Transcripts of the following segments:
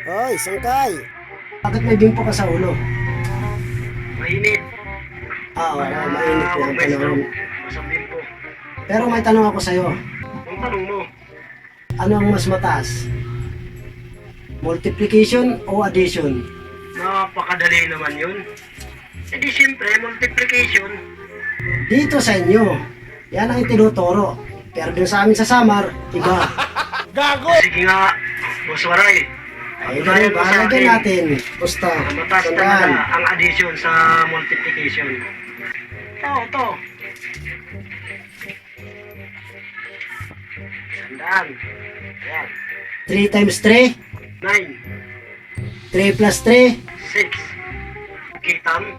Hoy, sangkay. Bakit may bimpo ka sa ulo? Mainit. Oo, mainit po ang May panahon. stroke. Masabihin ko. Pero may tanong ako sa'yo. Ang tanong mo, Ano ang mas mataas? Multiplication o addition? napakadali naman yun. E di siyempre, multiplication. Dito sa inyo, yan ang itinuturo. Pero dun sa amin sa Samar, iba. Sige nga, Boss Waray. Ay, ganun, bahala din natin. Basta, Mataas talaga tandaan. ang addition sa multiplication. Ito. Sandaan. Ayan. 3 times 3, 9, 3 plus 3, 6. Kita mo?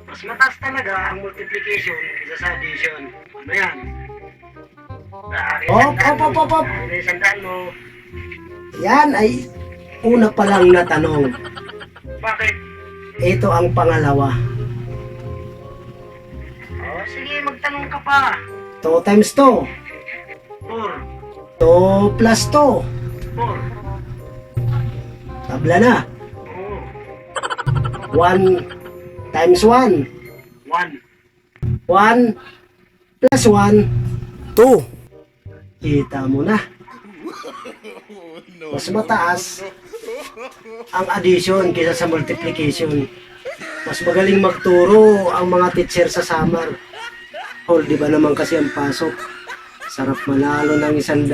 Mas mataas talaga ang multiplication kaysa sa addition. Ano yan? Op. Sandaan mo. Yan ay una pa lang na tanong. Bakit? Ito ang pangalawa. Sige, magtanong ka pa. 2 times 2, 4. 2 plus 2. 4. Tabla na. Oo. 1 times 1. 1. 1 plus 1. 2. Kita mo na. Mas mataas ang addition kaysa sa multiplication. Mas magaling magturo ang mga teacher sa Samar. Di ba naman kasi ang pasok? Sarap manalo ng 100.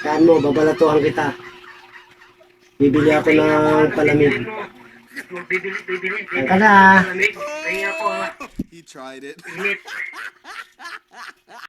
Yan mo, babalatuhan kita. Bibili ako ng palamig. Bibili. Yan ka na. Palamig. Kaya ako ha. He tried it. Init.